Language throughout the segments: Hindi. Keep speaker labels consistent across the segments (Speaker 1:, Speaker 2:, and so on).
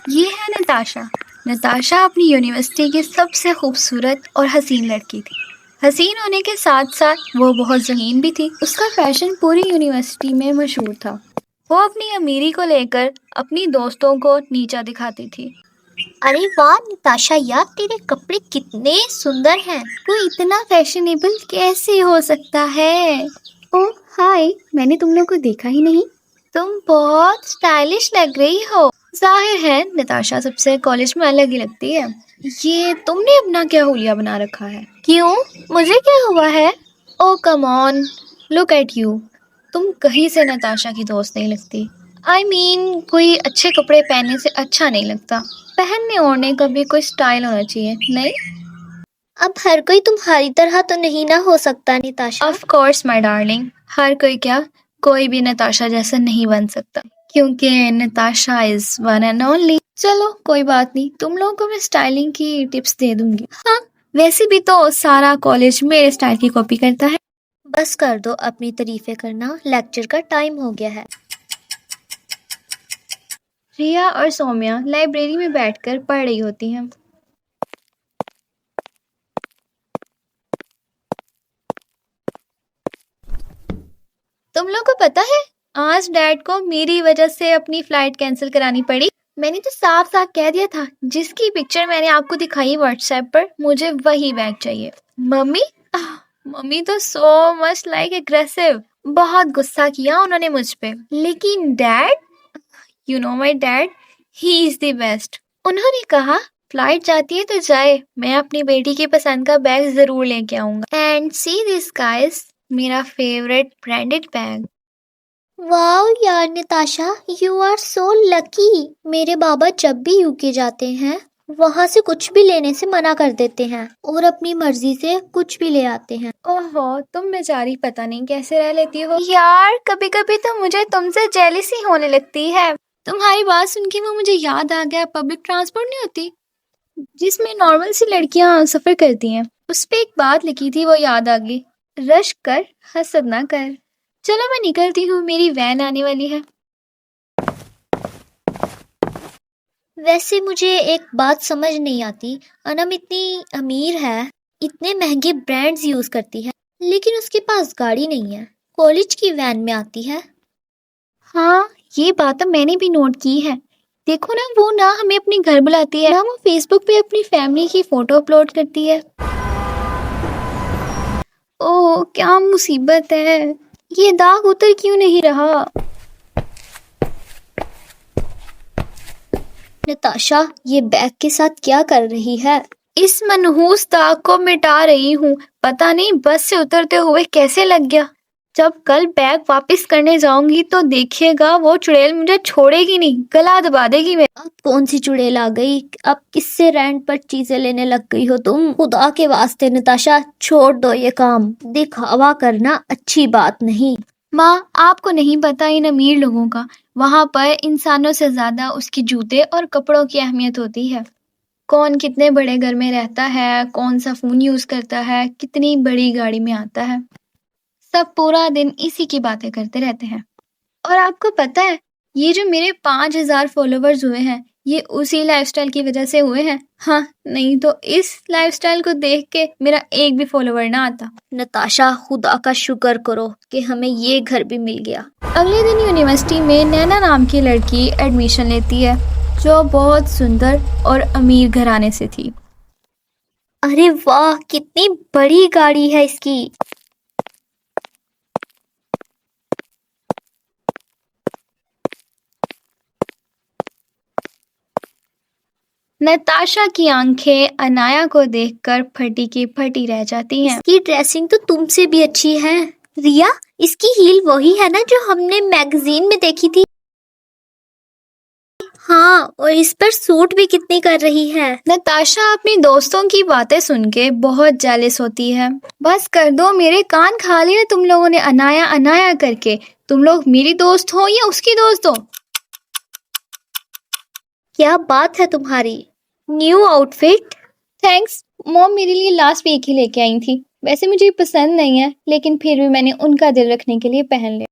Speaker 1: ये है नताशा। नताशा अपनी यूनिवर्सिटी की सबसे खूबसूरत और हसीन लड़की थी। हसीन होने के साथ साथ वो बहुत ज़हीन भी थी। उसका फैशन पूरी यूनिवर्सिटी में मशहूर था। वो अपनी अमीरी को लेकर अपनी दोस्तों को नीचा दिखाती थी।
Speaker 2: अरे वाह निताशा यार, तेरे कपड़े कितने सुंदर हैं।
Speaker 1: तू इतना फैशनेबल कैसे हो सकता है? ओह हाय, मैंने तुम लोग को देखा ही नहीं। तुम बहुत स्टाइलिश लग रही हो। जाहिर है नताशा सबसे कॉलेज में अलग ही लगती है। ये तुमने अपना क्या हुलिया बना रखा है? क्यों, मुझे क्या हुआ है? Oh come on, look at you. तुम कहीं से नताशा की दोस्त नहीं लगती। आई मीन कोई अच्छे कपड़े पहनने से अच्छा नहीं लगता। पहनने ओढ़ने का भी कोई स्टाइल होना चाहिए, नहीं?
Speaker 2: अब हर कोई तुम्हारी तरह तो नहीं ना हो सकता Nitasha.
Speaker 1: Of course my darling, हर कोई क्या, कोई भी नताशा जैसा नहीं बन सकता, क्योंकि Natasha is one and only. चलो कोई बात नहीं, तुम लोगों को मैं स्टाइलिंग की टिप्स दे दूंगी। हाँ, वैसे भी तो सारा कॉलेज मेरे स्टाइल की कॉपी करता है।
Speaker 2: बस कर दो अपनी तारीफें करना, लेक्चर का टाइम हो गया है।
Speaker 1: रिया और सौम्या लाइब्रेरी में बैठकर पढ़ रही होती हैं। तुम लोग को पता है, आज डैड को मेरी वजह से अपनी फ्लाइट कैंसिल करानी पड़ी। मैंने तो साफ साफ कह दिया था, जिसकी पिक्चर मैंने आपको दिखाई व्हाट्सएप पर, मुझे वही बैग चाहिए। मम्मी मम्मी तो सो मच लाइक एग्रेसिव। बहुत गुस्सा किया उन्होंने मुझ पे। लेकिन dad, you know my dad, he is the best. उन्होंने कहा फ्लाइट जाती है तो जाए, मैं अपनी बेटी की पसंद का बैग जरूर लेके आऊंगा। एंड सी दिस गाइस, मेरा फेवरेट ब्रांडेड बैग।
Speaker 2: वाओ यार Nitasha, you are so lucky. मेरे बाबा जब भी यूके जाते हैं वहां से कुछ भी लेने से मना कर देते हैं और अपनी मर्जी से कुछ भी ले आते हैं।
Speaker 1: ओहो, तुम बेचारी पता नहीं कैसे रह लेती हो। यार कभी कभी तो मुझे तुमसे जेलिसी होने लगती है। तुम्हारी बात सुन के वो मुझे याद आ गया, पब्लिक ट्रांसपोर्ट नहीं होती जिसमें नॉर्मल सी लड़कियां सफर करती हैं, उस पे एक बात लिखी थी, वो याद आ गई। रश कर, हसद ना कर। चलो मैं निकलती हूँ, मेरी वैन आने वाली है।
Speaker 2: वैसे मुझे एक बात समझ नहीं आती, अनम इतनी अमीर है, इतने महंगे ब्रांड्स यूज करती है, लेकिन उसके पास गाड़ी नहीं है, कॉलेज की वैन में आती है।
Speaker 1: हाँ, ये बात तो मैंने भी नोट की है। देखो ना, वो ना हमें अपने घर बुलाती है, ना वो फेसबुक पे अपनी फैमिली की फोटो अपलोड करती है। ओह क्या मुसीबत है, ये दाग उतर क्यों नहीं रहा?
Speaker 2: नताशा ये बैग के साथ क्या कर रही है?
Speaker 1: इस मनहूस दाग को मिटा रही हूँ। पता नहीं बस से उतरते हुए कैसे लग गया। जब कल बैग वापस करने जाऊंगी तो देखिएगा, वो चुड़ैल मुझे छोड़ेगी नहीं, गला दबा देगी मेरा।
Speaker 2: अब कौन सी चुड़ैल आ गई? अब किससे रेंट पर चीजें लेने लग गई हो तुम? खुदा के वास्ते नताशा छोड़ दो ये काम, दिखावा करना अच्छी बात नहीं।
Speaker 1: माँ, आपको नहीं पता इन अमीर लोगों का, वहां पर इंसानों से ज्यादा उसके जूते और कपड़ों की अहमियत होती है। कौन कितने बड़े घर में रहता है, कौन सा फोन यूज करता है, कितनी बड़ी गाड़ी में आता है, सब पूरा दिन इसी की बातें करते रहते हैं। और आपको पता है, ये जो मेरे 5,000 फॉलोवर्स हुए हैं, ये उसी लाइफस्टाइल की वजह से हुए हैं। हाँ, नहीं तो इस लाइफस्टाइल को देख के मेरा एक भी फॉलोवर ना आता।
Speaker 2: नताशा खुदा का शुक्र करो कि हमें ये घर भी मिल गया।
Speaker 1: अगले दिन यूनिवर्सिटी में नैना नाम की लड़की एडमिशन लेती है, जो बहुत सुंदर और अमीर घराने से थी।
Speaker 2: अरे वाह, कितनी बड़ी गाड़ी है इसकी।
Speaker 1: नताशा की आंखें अनाया को देखकर फटी की फटी रह जाती हैं।
Speaker 2: इसकी ड्रेसिंग तो तुमसे भी अच्छी है। रिया, इसकी हील वही है ना जो हमने मैगजीन में देखी थी? हाँ, और इस पर सूट भी कितनी कर रही है।
Speaker 1: नताशा अपनी दोस्तों की बातें सुन के बहुत जेलस होती है। बस कर दो, मेरे कान खा लिए तुम लोगों ने अनाया अनाया करके। तुम लोग मेरी दोस्त हो या उसकी दोस्त हो?
Speaker 2: क्या बात है तुम्हारी, न्यू आउटफिट?
Speaker 1: थैंक्स, मॉम मेरे लिए लास्ट वीक ही लेके आई थी। वैसे मुझे पसंद नहीं है, लेकिन फिर भी मैंने उनका दिल रखने के लिए पहन लिया।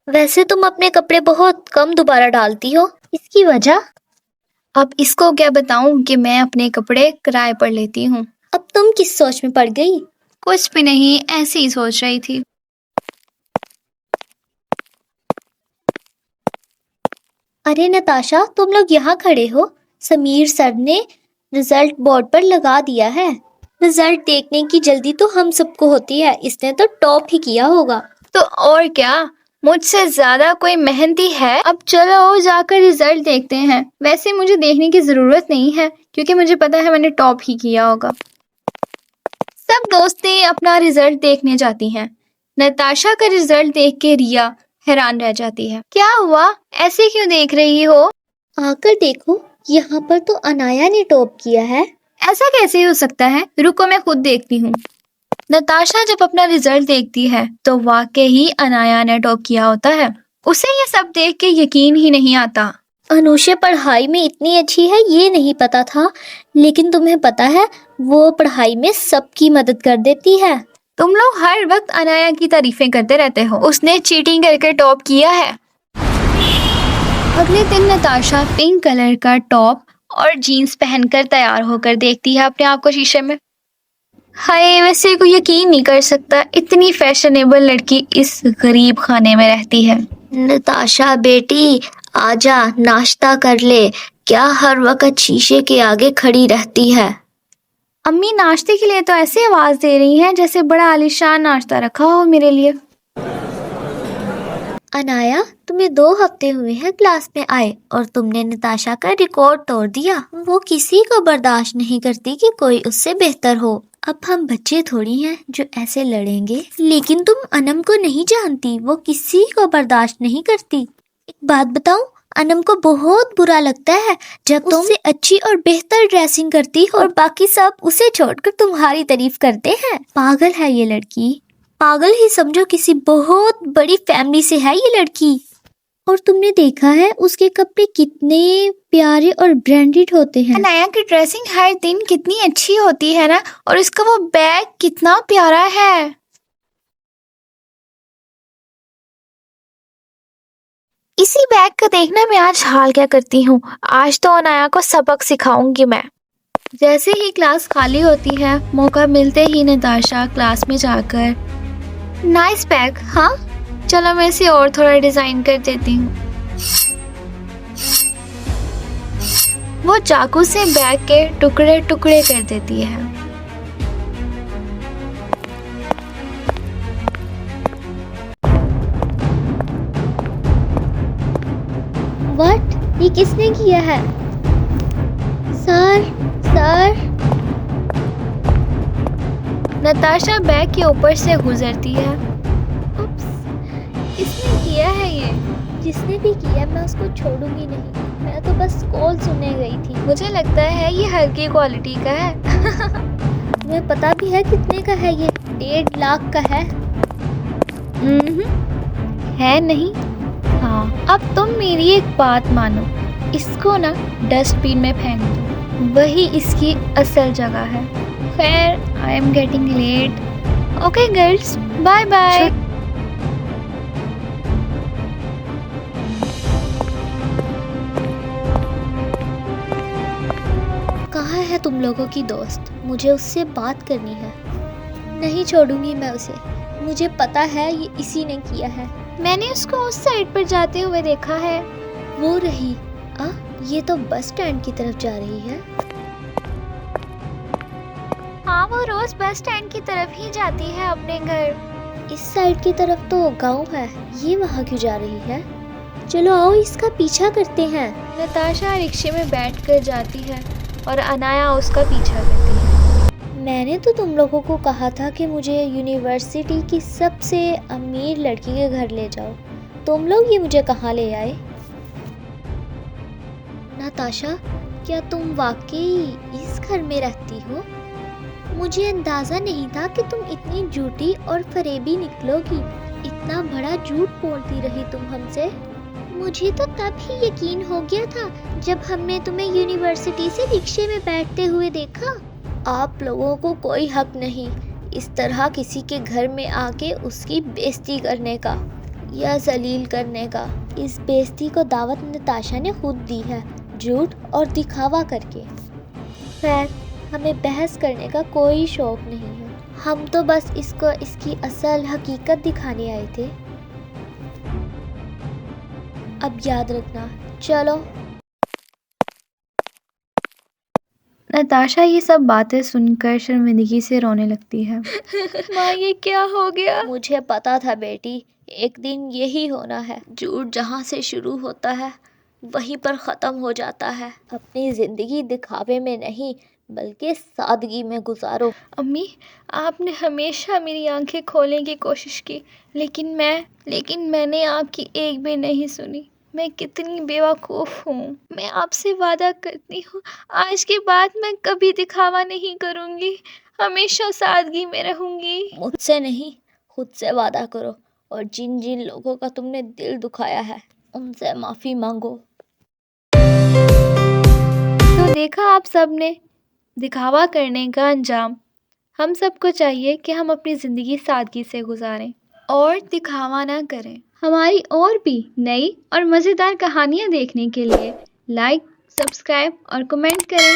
Speaker 2: वैसे तुम अपने कपड़े बहुत कम दोबारा डालती हो, इसकी वजह?
Speaker 1: अब इसको क्या बताऊं कि मैं अपने कपड़े किराए पर लेती हूँ।
Speaker 2: अब तुम किस सोच में पड़ गई?
Speaker 1: कुछ भी नहीं, ऐसे ही सोच रही थी।
Speaker 2: अरे नताशा, तुम लोग यहाँ खड़े हो? समीर सर ने रिजल्ट बोर्ड पर लगा दिया है। रिजल्ट देखने की जल्दी तो हम सबको होती है, इसने तो टॉप ही किया होगा।
Speaker 1: तो और क्या, मुझसे ज्यादा कोई मेहनती है? अब चलो जाकर रिजल्ट देखते हैं। वैसे मुझे देखने की जरूरत नहीं है क्योंकि मुझे पता है मैंने टॉप ही किया होगा। सब दोस्तें अपना रिजल्ट देखने जाती हैं। नताशा का रिजल्ट देख के रिया हैरान रह जाती है। क्या हुआ, ऐसे क्यों देख रही हो?
Speaker 2: आकर देखो, यहाँ पर तो अनाया ने टॉप किया है।
Speaker 1: ऐसा कैसे हो सकता है? रुको मैं खुद देखती हूँ। नताशा जब अपना रिजल्ट देखती है तो वाकई ही अनाया ने टॉप किया होता है। उसे ये सब देख के यकीन ही नहीं आता।
Speaker 2: अनुषा पढ़ाई में इतनी अच्छी है ये नहीं पता था, लेकिन तुम्हें पता है वो पढ़ाई में सबकी मदद कर देती है।
Speaker 1: तुम लोग हर वक्त अनाया की तारीफें करते रहते हो। उसने चीटिंग करके टॉप किया है। अगले दिन नताशा पिंक कलर का टॉप और जीन्स पहनकर तैयार होकर देखती है अपने आप को शीशे में। हाय, वैसे कोई यकीन नहीं कर सकता इतनी फैशनेबल लड़की इस गरीब खाने में रहती है।
Speaker 2: नताशा बेटी, आजा नाश्ता कर ले, क्या हर वक्त शीशे के आगे खड़ी रहती है?
Speaker 1: अम्मी नाश्ते के लिए तो ऐसे आवाज दे रही हैं जैसे बड़ा आलीशान नाश्ता रखा हो मेरे लिए।
Speaker 2: अनाया, तुम्हें 2 हफ्ते हुए हैं क्लास में आए और तुमने नताशा का रिकॉर्ड तोड़ दिया। वो किसी को बर्दाश्त नहीं करती कि कोई उससे बेहतर हो। अब हम बच्चे थोड़ी हैं जो ऐसे लड़ेंगे। लेकिन तुम अनम को नहीं जानती, वो किसी को बर्दाश्त नहीं करती। एक बात बताऊं, अनम को बहुत बुरा लगता है जब तुम उससे अच्छी और बेहतर ड्रेसिंग करती हो और बाकी सब उसे छोड़कर तुम्हारी तारीफ करते हैं। पागल है ये लड़की, पागल ही समझो, किसी बहुत बड़ी फैमिली से है ये लड़की। और तुमने देखा है उसके कपड़े कितने प्यारे और ब्रांडेड होते हैं।
Speaker 1: अनाया की ड्रेसिंग हर दिन कितनी अच्छी होती है ना, और इसका वो बैग कितना प्यारा है। इसी बैग का देखना मैं आज हाल क्या करती हूँ। आज तो अनाया को सबक सिखाऊंगी मैं। जैसे ही क्लास खाली होती है, मौका मिलते ही नताशा क्लास में जाकर नाइस बैग, हाँ चलो मैं इसे और थोड़ा डिजाइन कर देती हूँ। वो चाकू से बैग के टुकड़े टुकड़े कर देती है।
Speaker 2: व्हाट, ये किसने किया है? Sir, sir.
Speaker 1: नताशा बैग के ऊपर से गुजरती है। उप्स,
Speaker 2: किसने किया है ये? जिसने भी किया मैं उसको छोड़ूंगी नहीं। मैं तो बस कॉल सुनने गई थी।
Speaker 1: मुझे लगता है ये हल्की क्वालिटी का है।
Speaker 2: तुम्हें पता भी है कितने का है ये? 1.5 लाख का है।
Speaker 1: है नहीं? हाँ, अब तुम मेरी एक बात मानो, इसको ना डस्टबिन में फेंक दो, वही इसकी असल जगह है। खैर, I am getting late. Okay girls, bye bye.
Speaker 2: कहाँ है तुम लोगों की दोस्त? मुझे उससे बात करनी है। नहीं छोड़ूंगी मैं उसे। मुझे पता है ये इसी ने किया है।
Speaker 1: मैंने उसको उस साइड पर जाते हुए देखा है।
Speaker 2: वो रही, ये तो बस स्टैंड की तरफ जा रही है।
Speaker 1: हाँ, वो रोज बस स्टैंड की तरफ ही जाती है अपने घर।
Speaker 2: इस साइड की तरफ तो गांव है, ये वहाँ क्यों जा रही है? चलो आओ इसका पीछा करते हैं।
Speaker 1: नताशा रिक्शे में बैठकर जाती है और अनाया उसका पीछा करती है।
Speaker 2: मैंने तो तुम लोगों को कहा था कि मुझे यूनिवर्सिटी की सबसे अमीर लड़की के घर ले जाओ। तुम लोग ये मुझे कहाँ ले आए? नताशा, क्या तुम वाकई इस घर में रहती हो? मुझे अंदाजा नहीं था कि तुम इतनी झूठी और फरेबी निकलोगी। इतना बड़ा झूठ बोलती रही तुम हमसे। मुझे तो तब ही यकीन हो गया था जब हमने तुम्हें यूनिवर्सिटी से रिक्शे में बैठते हुए देखा। आप लोगों को कोई हक नहीं इस तरह किसी के घर में आके उसकी बेइज्जती करने का या जलील करने का। इस बेइज्जती को दावत नताशा ने खुद दी है, झूठ और दिखावा करके। खैर, हमें बहस करने का कोई शौक नहीं है, हम तो बस इसको इसकी असल हकीकत दिखाने आए थे। अब याद रखना, चलो।
Speaker 1: नताशा ये सब बातें सुनकर शर्मिंदगी से रोने लगती है। माँ, ये क्या हो गया?
Speaker 2: मुझे पता था बेटी, एक दिन यही होना है। झूठ जहाँ से शुरू होता है वहीं पर ख़त्म हो जाता है। अपनी ज़िंदगी दिखावे में नहीं बल्कि सादगी में गुजारो।
Speaker 1: अम्मी, आपने हमेशा मेरी आंखें खोलने की कोशिश की, लेकिन मैंने आपकी एक भी नहीं सुनी। मैं कितनी बेवकूफ़ हूँ। मैं आपसे वादा करती हूँ, आज के बाद मैं कभी दिखावा नहीं करूँगी, हमेशा सादगी में रहूँगी।
Speaker 2: मुझसे नहीं, खुद से वादा करो, और जिन जिन लोगों का तुमने दिल दुखाया है उनसे माफ़ी मांगो।
Speaker 1: तो देखा आप सबने, दिखावा करने का अंजाम। हम सबको चाहिए कि हम अपनी ज़िंदगी सादगी से गुजारें और दिखावा ना करें। हमारी और भी नई और मज़ेदार कहानियाँ देखने के लिए लाइक, सब्सक्राइब और कमेंट करें।